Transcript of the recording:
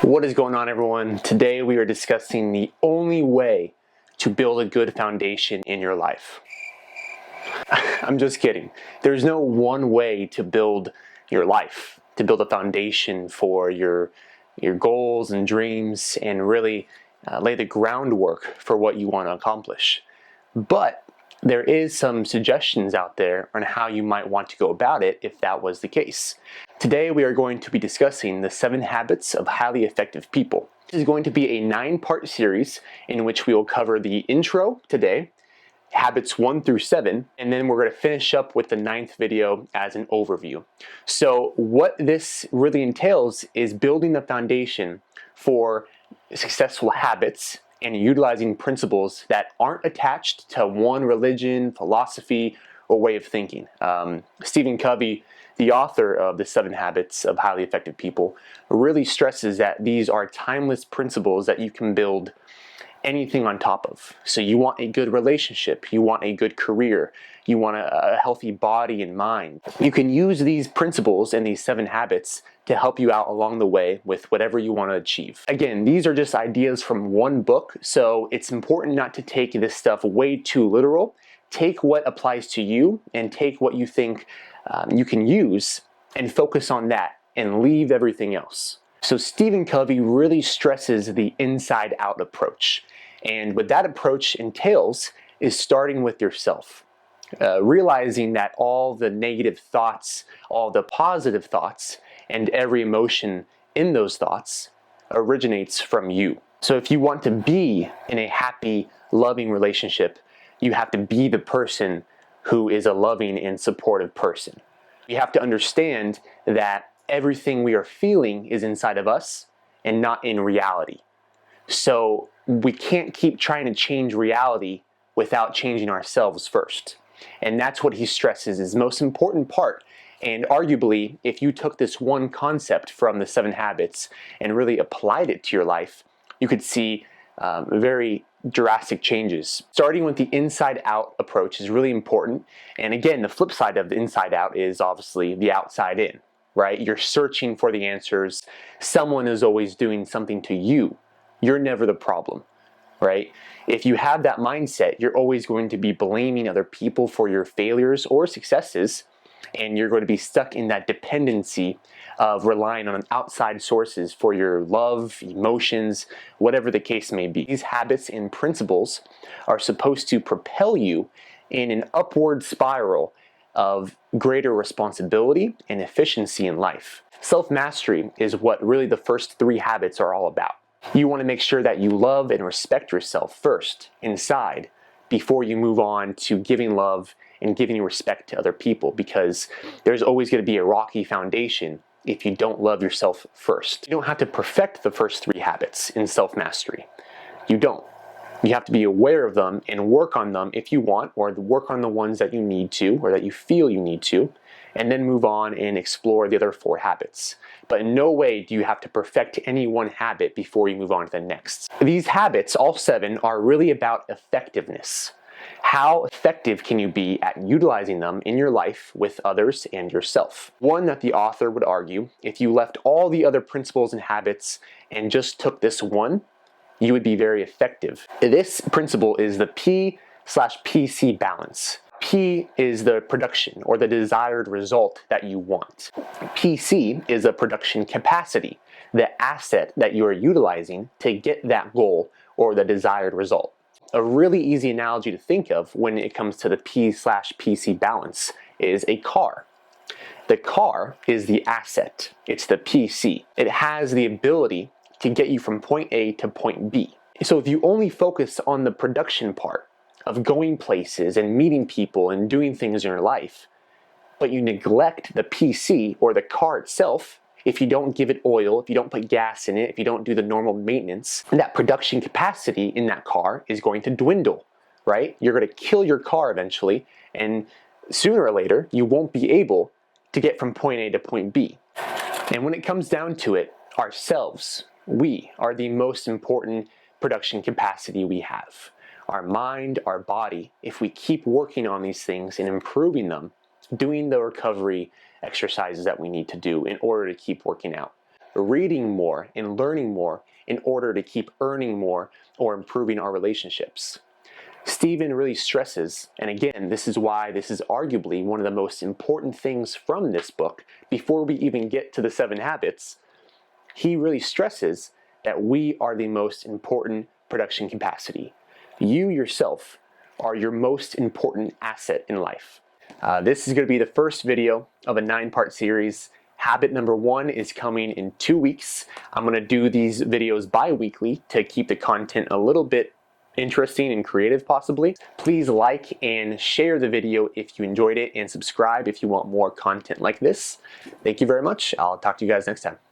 What is going on, everyone? Today we are discussing the only way to build a good foundation in your life. I'm just kidding. There's no one way to build your life, to build a foundation for your goals and dreams and really lay the groundwork for what you want to accomplish. But there is some suggestions out there on how you might want to go about it if that was the case. Today we are going to be discussing the 7 habits of highly effective people. This is going to be a 9-part series in which we will cover the intro today, habits 1 through 7, and then we're going to finish up with the 9th video as an overview. So what this really entails is building the foundation for successful habits and utilizing principles that aren't attached to one religion, philosophy, or way of thinking. Stephen Covey, the author of the 7 Habits of Highly Effective People, really stresses that these are timeless principles that you can build anything on top of. So you want a good relationship, you want a good career, you want a healthy body and mind. You can use these principles and these 7 habits to help you out along the way with whatever you want to achieve. Again, these are just ideas from one book, so it's important not to take this stuff way too literal. Take what applies to you and take what you think you can use and focus on that and leave everything else. So Stephen Covey really stresses the inside-out approach. And what that approach entails is starting with yourself. Realizing that all the negative thoughts, all the positive thoughts, and every emotion in those thoughts originates from you. So if you want to be in a happy, loving relationship, you have to be the person who is a loving and supportive person. You have to understand that everything we are feeling is inside of us and not in reality. So we can't keep trying to change reality without changing ourselves first. And that's what he stresses is the most important part. And arguably, if you took this one concept from the 7 habits and really applied it to your life, you could see very drastic changes. Starting with the inside-out approach is really important. And again, the flip side of the inside-out is obviously the outside-in, right? You're searching for the answers. Someone is always doing something to you. You're never the problem, right? If you have that mindset, you're always going to be blaming other people for your failures or successes, and you're going to be stuck in that dependency of relying on outside sources for your love, emotions, whatever the case may be. These habits and principles are supposed to propel you in an upward spiral of greater responsibility and efficiency in life. Self-mastery is what really the first 3 habits are all about. You want to make sure that you love and respect yourself first, inside, before you move on to giving love and giving respect to other people, because there's always going to be a rocky foundation if you don't love yourself first. You don't have to perfect the first 3 habits in self-mastery. You don't. You have to be aware of them and work on them if you want, or work on the ones that you need to, or that you feel you need to, and then move on and explore the other 4 habits. But in no way do you have to perfect any one habit before you move on to the next. These habits, all 7, are really about effectiveness. How effective can you be at utilizing them in your life with others and yourself? One that the author would argue, if you left all the other principles and habits and just took this one, you would be very effective. This principle is the P/PC balance. P is the production or the desired result that you want. PC is a production capacity, the asset that you are utilizing to get that goal or the desired result. A really easy analogy to think of when it comes to the P/PC balance is a car. The car is the asset. It's the PC. It has the ability to get you from point A to point B. So if you only focus on the production part of going places and meeting people and doing things in your life, but you neglect the PC or the car itself, if you don't give it oil, if you don't put gas in it, if you don't do the normal maintenance, that production capacity in that car is going to dwindle, right? You're going to kill your car eventually, and sooner or later, you won't be able to get from point A to point B. And when it comes down to it, ourselves, we are the most important production capacity we have. Our mind, our body, if we keep working on these things and improving them, doing the recovery exercises that we need to do in order to keep working out. reading more and learning more in order to keep earning more or improving our relationships. Stephen really stresses, and again, this is why this is arguably one of the most important things from this book, before we even get to the 7 habits, he really stresses that we are the most important production capacity. You yourself are your most important asset in life. This is going to be the first video of a 9-part series. Habit number 1 is coming in 2 weeks. I'm going to do these videos bi-weekly to keep the content a little bit interesting and creative possibly. Please like and share the video if you enjoyed it, and subscribe if you want more content like this. Thank you very much. I'll talk to you guys next time.